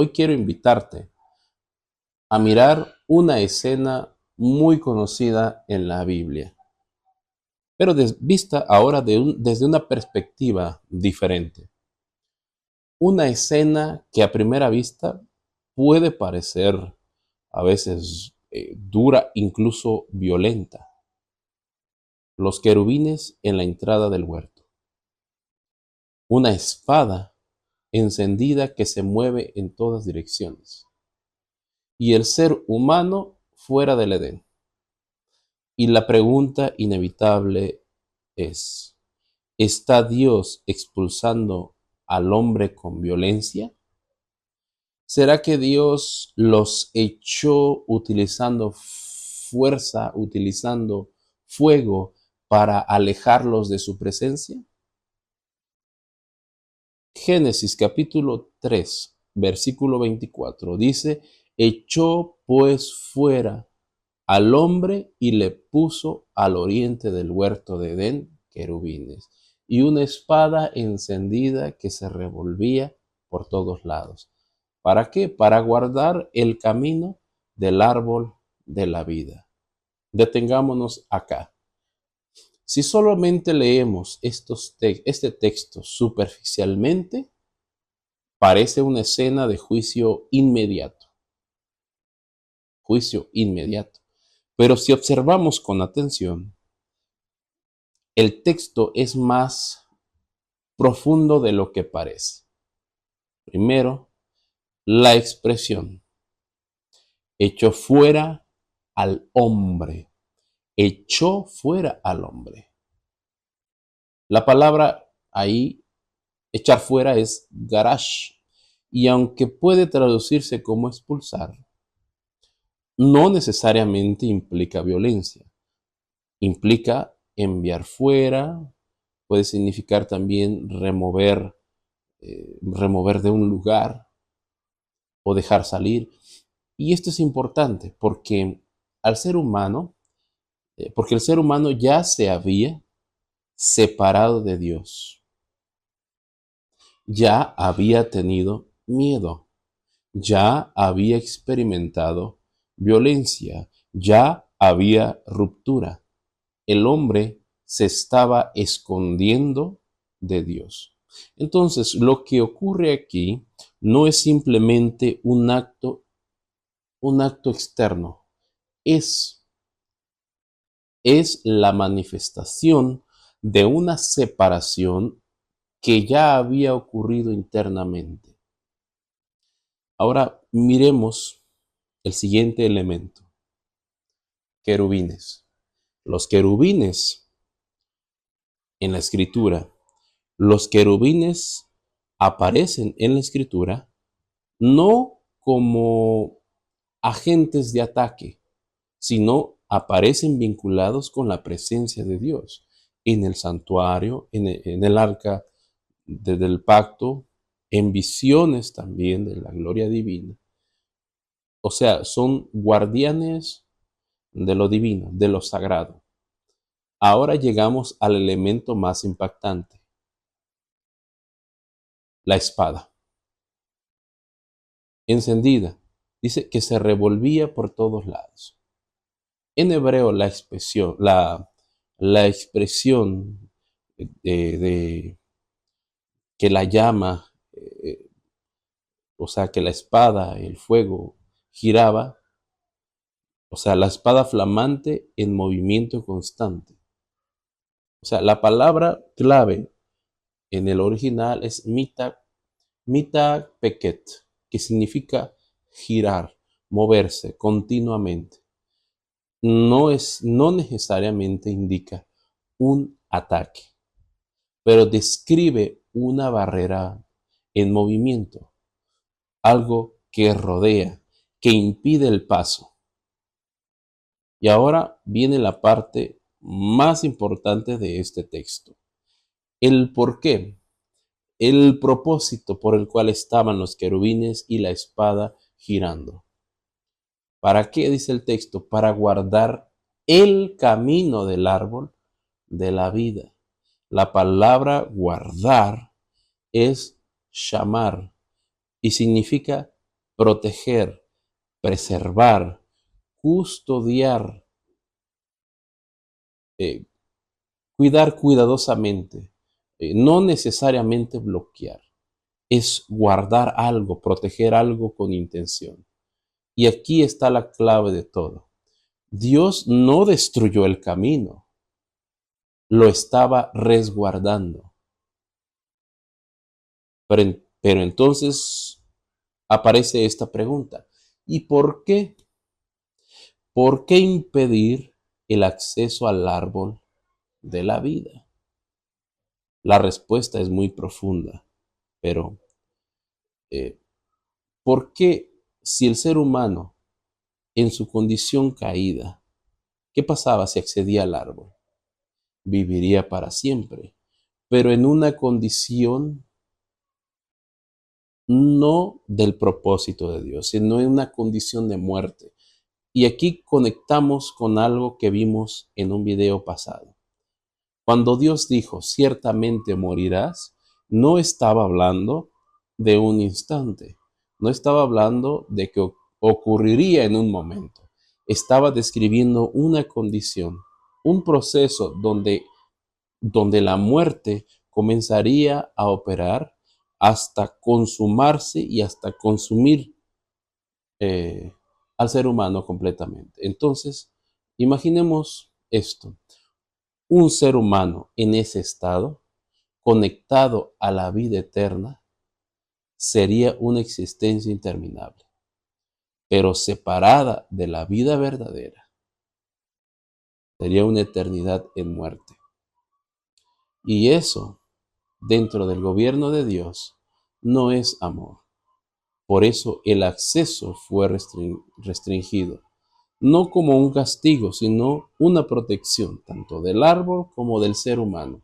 Hoy quiero invitarte a mirar una escena muy conocida en la Biblia, pero vista ahora desde una perspectiva diferente. Una escena que a primera vista puede parecer a veces dura, incluso violenta. Los querubines en la entrada del huerto. Una espada encendida que se mueve en todas direcciones. Y el ser humano fuera del Edén. Y la pregunta inevitable es, ¿está Dios expulsando al hombre con violencia? ¿Será que Dios los echó utilizando fuerza, utilizando fuego para alejarlos de su presencia? Génesis capítulo 3, versículo 24 dice, echó pues fuera al hombre y le puso al oriente del huerto de Edén querubines y una espada encendida que se revolvía por todos lados. ¿Para qué? Para guardar el camino del árbol de la vida. Detengámonos acá. Si solamente leemos este texto superficialmente, parece una escena de juicio inmediato. Juicio inmediato. Pero si observamos con atención, el texto es más profundo de lo que parece. Primero, la expresión. Echó fuera al hombre. Echó fuera al hombre. La palabra ahí, echar fuera, es garash. Y aunque puede traducirse como expulsar, no necesariamente implica violencia. Implica enviar fuera, puede significar también remover de un lugar o dejar salir. Y esto es importante porque al ser humano, porque el ser humano ya se había separado de Dios, ya había tenido miedo, ya había experimentado violencia, ya había ruptura. El hombre se estaba escondiendo de Dios. Entonces, lo que ocurre aquí no es simplemente un acto externo, es, es la manifestación de una separación que ya había ocurrido internamente. Ahora miremos el siguiente elemento, querubines. Los querubines en la escritura, los querubines aparecen en la escritura no como agentes de ataque, sino aparecen vinculados con la presencia de Dios en el santuario, en el arca del pacto, en visiones también de la gloria divina. O sea, son guardianes de lo divino, de lo sagrado. Ahora llegamos al elemento más impactante, la espada. Encendida, dice que se revolvía por todos lados. En hebreo la expresión de que la llama, o sea, que la espada, el fuego giraba, o sea, la espada flamante en movimiento constante. O sea, la palabra clave en el original es mita peket, que significa girar, moverse continuamente. No necesariamente indica un ataque, pero describe una barrera en movimiento, algo que rodea, que impide el paso. Y ahora viene la parte más importante de este texto. El por qué, el propósito por el cual estaban los querubines y la espada girando. ¿Para qué? Dice el texto, para guardar el camino del árbol de la vida. La palabra guardar es shamar y significa proteger, preservar, custodiar, eh, cuidar cuidadosamente, no necesariamente bloquear, es guardar algo, proteger algo con intención. Y aquí está la clave de todo. Dios no destruyó el camino, lo estaba resguardando. Pero entonces aparece esta pregunta. ¿Y por qué? ¿Por qué impedir el acceso al árbol de la vida? La respuesta es muy profunda, pero eh, ¿por qué si el ser humano en su condición caída, qué pasaba si accedía al árbol? Viviría para siempre, pero en una condición no del propósito de Dios, sino en una condición de muerte. Y aquí conectamos con algo que vimos en un video pasado. Cuando Dios dijo, ciertamente morirás, no estaba hablando de un instante, no estaba hablando de que ocurriría en un momento. Estaba describiendo una condición, un proceso donde la muerte comenzaría a operar hasta consumarse y hasta consumir eh, al ser humano completamente. Entonces, imaginemos esto, un ser humano en ese estado, conectado a la vida eterna, sería una existencia interminable, pero separada de la vida verdadera, sería una eternidad en muerte. Y eso, dentro del gobierno de Dios, no es amor. Por eso el acceso fue restringido, no como un castigo, sino una protección, tanto del árbol como del ser humano.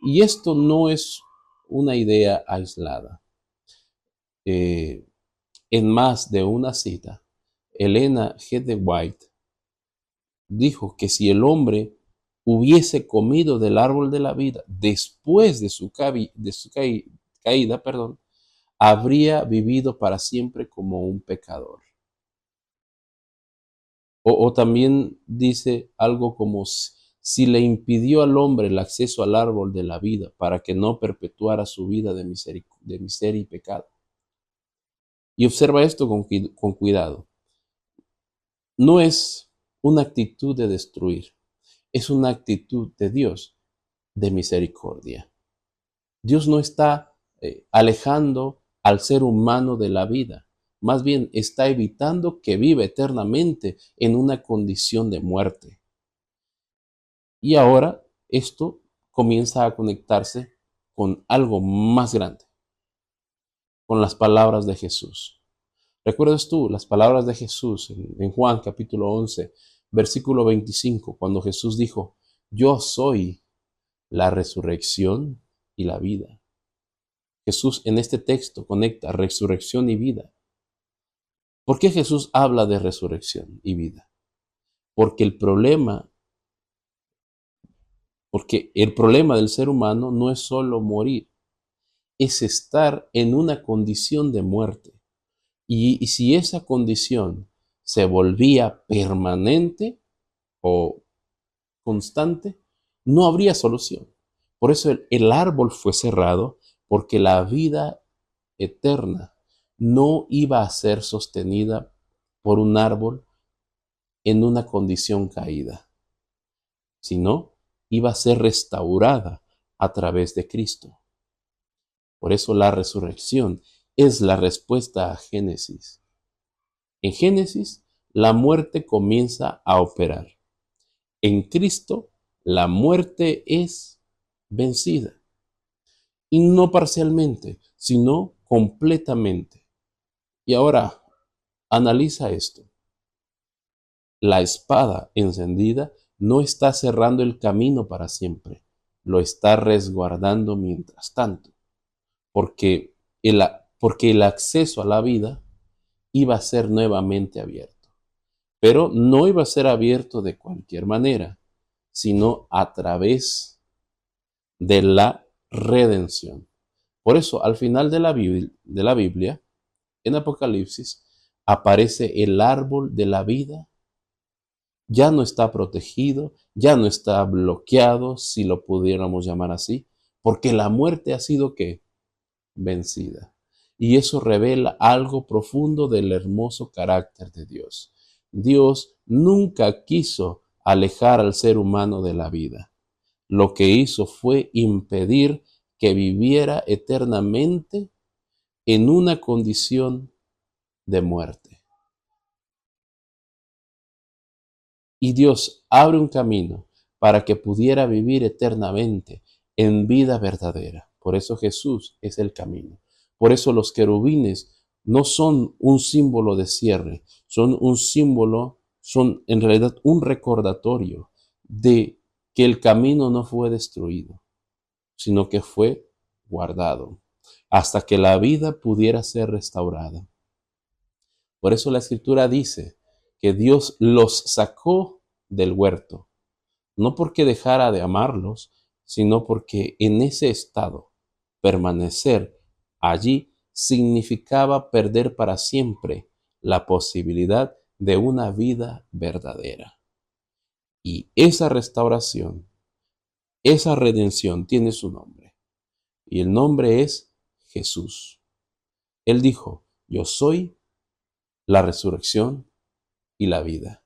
Y esto no es una idea aislada. En más de una cita, Elena G. de White dijo que si el hombre hubiese comido del árbol de la vida después de su caída, habría vivido para siempre como un pecador. O también dice algo como si le impidió al hombre el acceso al árbol de la vida para que no perpetuara su vida de miseria y pecado. Y observa esto con cuidado. No es una actitud de destruir, es una actitud de Dios de misericordia. Dios no está alejando al ser humano de la vida, más bien está evitando que viva eternamente en una condición de muerte. Y ahora esto comienza a conectarse con algo más grande, con las palabras de Jesús. ¿Recuerdas tú las palabras de Jesús en Juan capítulo 11, versículo 25, cuando Jesús dijo, yo soy la resurrección y la vida? Jesús en este texto conecta resurrección y vida. ¿Por qué Jesús habla de resurrección y vida? Porque el problema del ser humano no es solo morir, es estar en una condición de muerte. Y si esa condición se volvía permanente o constante, no habría solución. Por eso el árbol fue cerrado, porque la vida eterna no iba a ser sostenida por un árbol en una condición caída, sino iba a ser restaurada a través de Cristo. Por eso la resurrección es la respuesta a Génesis. En Génesis, la muerte comienza a operar. En Cristo, la muerte es vencida. Y no parcialmente, sino completamente. Y ahora, analiza esto. La espada encendida no está cerrando el camino para siempre, lo está resguardando mientras tanto, porque el acceso a la vida iba a ser nuevamente abierto, pero no iba a ser abierto de cualquier manera, sino a través de la redención. Por eso, al final de la Biblia, en Apocalipsis, aparece el árbol de la vida, ya no está protegido, ya no está bloqueado, si lo pudiéramos llamar así, porque la muerte ha sido ¿qué? Vencida. Y eso revela algo profundo del hermoso carácter de Dios. Dios nunca quiso alejar al ser humano de la vida. Lo que hizo fue impedir que viviera eternamente en una condición de muerte. Y Dios abre un camino para que pudiera vivir eternamente en vida verdadera. Por eso Jesús es el camino. Por eso los querubines no son un símbolo de cierre, son un símbolo, son en realidad un recordatorio de que el camino no fue destruido, sino que fue guardado hasta que la vida pudiera ser restaurada. Por eso la Escritura dice que Dios los sacó del huerto, no porque dejara de amarlos, sino porque en ese estado, permanecer allí significaba perder para siempre la posibilidad de una vida verdadera. Y esa restauración, esa redención tiene su nombre. Y el nombre es Jesús. Él dijo, yo soy la resurrección y la vida.